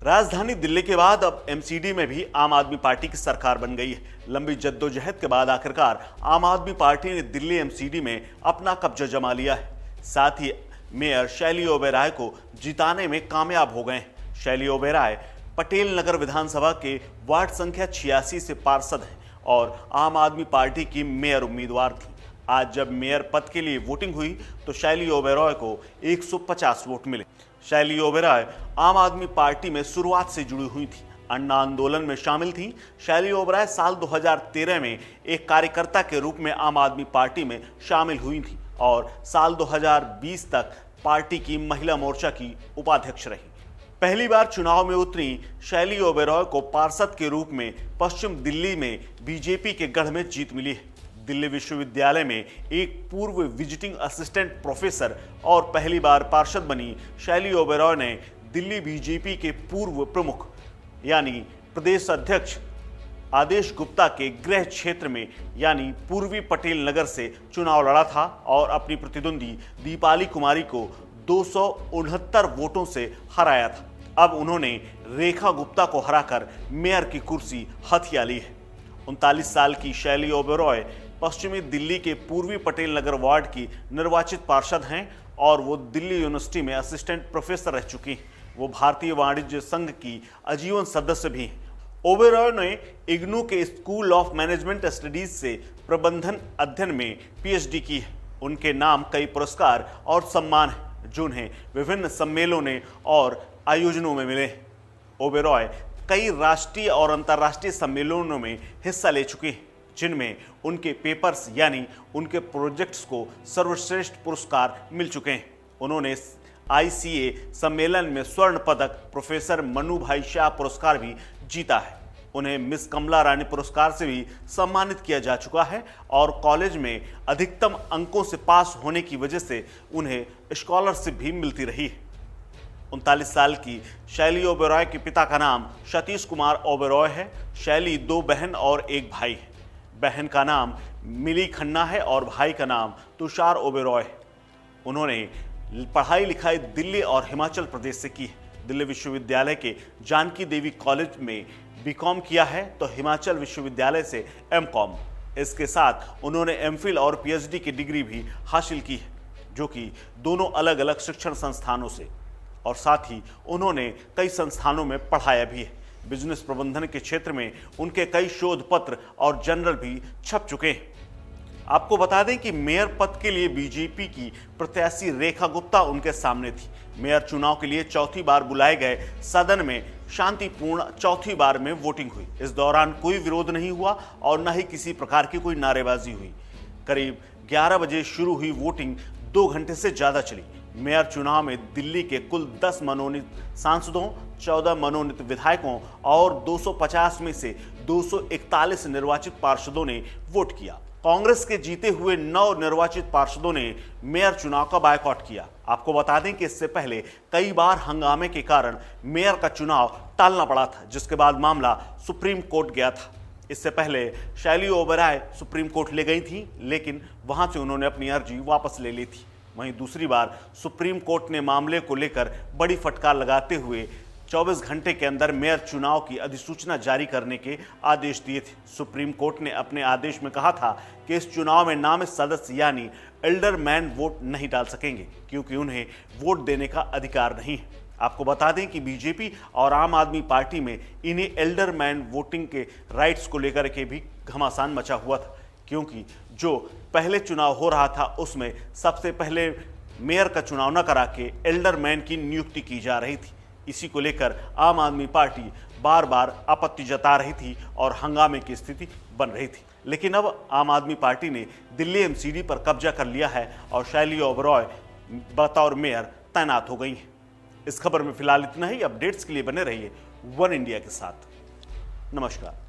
राजधानी दिल्ली के बाद अब एमसीडी में भी आम आदमी पार्टी की सरकार बन गई है। लंबी जद्दोजहद के बाद आखिरकार आम आदमी पार्टी ने दिल्ली एमसीडी में अपना कब्जा जमा लिया है। साथ ही मेयर शैली ओबेरॉय को जिताने में कामयाब हो गए हैं। शैली ओबेरॉय पटेल नगर विधानसभा के वार्ड संख्या 86 से पार्षद हैं और आम आदमी पार्टी की मेयर उम्मीदवार थी। आज जब मेयर पद के लिए वोटिंग हुई तो शैली ओबेरॉय को 150 वोट मिले। शैली ओबेरॉय आम आदमी पार्टी में शुरुआत से जुड़ी हुई थी, अन्ना आंदोलन में शामिल थी। शैली ओबेरॉय साल 2013 में एक कार्यकर्ता के रूप में आम आदमी पार्टी में शामिल हुई थी और साल 2020 तक पार्टी की महिला मोर्चा की उपाध्यक्ष रही। पहली बार चुनाव में उतरी शैली ओबेरॉय को पार्षद के रूप में पश्चिम दिल्ली में बीजेपी के गढ़ में जीत मिली है। दिल्ली विश्वविद्यालय में एक पूर्व विजिटिंग असिस्टेंट प्रोफेसर और पहली बार पार्षद बनी शैली ओबेरॉय ने दिल्ली बीजेपी के पूर्व प्रमुख यानी प्रदेश अध्यक्ष आदेश गुप्ता के गृह क्षेत्र में यानी पूर्वी पटेल नगर से चुनाव लड़ा था और अपनी प्रतिद्वंदी दीपाली कुमारी को 269 वोटों से हराया था। अब उन्होंने रेखा गुप्ता को हराकर मेयर की कुर्सी हथिया ली है। 39 साल की शैली ओबेरॉय पश्चिमी दिल्ली के पूर्वी पटेल नगर वार्ड की निर्वाचित पार्षद हैं और वो दिल्ली यूनिवर्सिटी में असिस्टेंट प्रोफेसर रह चुकी हैं। वो भारतीय वाणिज्य संघ की आजीवन सदस्य भी हैं। ओबेरॉय ने इग्नू के स्कूल ऑफ मैनेजमेंट स्टडीज से प्रबंधन अध्ययन में पीएचडी की है। उनके नाम कई पुरस्कार और सम्मान हैं जो उन्हें विभिन्न सम्मेलनों और आयोजनों में मिले। ओबेरॉय कई राष्ट्रीय और अंतर्राष्ट्रीय सम्मेलनों में हिस्सा ले चुके हैं जिनमें उनके पेपर्स यानी उनके प्रोजेक्ट्स को सर्वश्रेष्ठ पुरस्कार मिल चुके हैं। उन्होंने आईसीए सम्मेलन में स्वर्ण पदक, प्रोफेसर मनु भाई शाह पुरस्कार भी जीता है। उन्हें मिस कमला रानी पुरस्कार से भी सम्मानित किया जा चुका है और कॉलेज में अधिकतम अंकों से पास होने की वजह से उन्हें स्कॉलरशिप भी मिलती रही है। 39 साल की शैली ओबेरॉय के पिता का नाम सतीश कुमार ओबेरॉय है। शैली 2 बहन और 1 भाई है। बहन का नाम मिली खन्ना है और भाई का नाम तुषार ओबेरॉय है। उन्होंने पढ़ाई लिखाई दिल्ली और हिमाचल प्रदेश से की है। दिल्ली विश्वविद्यालय के जानकी देवी कॉलेज में बीकॉम किया है तो हिमाचल विश्वविद्यालय से एमकॉम। इसके साथ उन्होंने एमफिल और पीएचडी की डिग्री भी हासिल की है जो कि दोनों अलग अलग शिक्षण संस्थानों से, और साथ ही उन्होंने कई संस्थानों में पढ़ाया भी है। बिजनेस प्रबंधन के क्षेत्र में उनके कई शोध पत्र और जर्नल भी छप चुके हैं। आपको बता दें कि मेयर पद के लिए बीजेपी की प्रत्याशी रेखा गुप्ता उनके सामने थी। मेयर चुनाव के लिए चौथी बार बुलाए गए सदन में शांतिपूर्ण चौथी बार में वोटिंग हुई। इस दौरान कोई विरोध नहीं हुआ और न ही किसी प्रकार की कोई नारेबाजी हुई। करीब 11 बजे शुरू हुई वोटिंग 2 घंटे से ज्यादा चली। मेयर चुनाव में दिल्ली के कुल 10 मनोनीत सांसदों, 14 मनोनीत विधायकों और 250 में से 241 निर्वाचित पार्षदों ने वोट किया। कांग्रेस के जीते हुए 9 निर्वाचित पार्षदों ने मेयर चुनाव का बायकॉट किया। आपको बता दें कि इससे पहले कई बार हंगामे के कारण मेयर का चुनाव टालना पड़ा था, जिसके बाद मामला सुप्रीम कोर्ट गया था। इससे पहले शैली ओबेरॉय सुप्रीम कोर्ट ले गई थी लेकिन वहां से उन्होंने अपनी अर्जी वापस ले ली थी। वहीं दूसरी बार सुप्रीम कोर्ट ने मामले को लेकर बड़ी फटकार लगाते हुए 24 घंटे के अंदर मेयर चुनाव की अधिसूचना जारी करने के आदेश दिए थे। सुप्रीम कोर्ट ने अपने आदेश में कहा था कि इस चुनाव में नामित सदस्य यानी एल्डरमैन वोट नहीं डाल सकेंगे क्योंकि उन्हें वोट देने का अधिकार नहीं है। आपको बता दें कि बीजेपी और आम आदमी पार्टी में इन्हें एल्डरमैन वोटिंग के राइट्स को लेकर के भी घमासान मचा हुआ था क्योंकि जो पहले चुनाव हो रहा था उसमें सबसे पहले मेयर का चुनाव न करा के एल्डरमैन की नियुक्ति की जा रही थी। इसी को लेकर आम आदमी पार्टी बार बार आपत्ति जता रही थी और हंगामे की स्थिति बन रही थी। लेकिन अब आम आदमी पार्टी ने दिल्ली एमसीडी पर कब्जा कर लिया है और शैली ओबेरॉय बतौर मेयर तैनात हो गई हैं। इस खबर में फिलहाल इतना ही। अपडेट्स के लिए बने रहिए वन इंडिया के साथ। नमस्कार।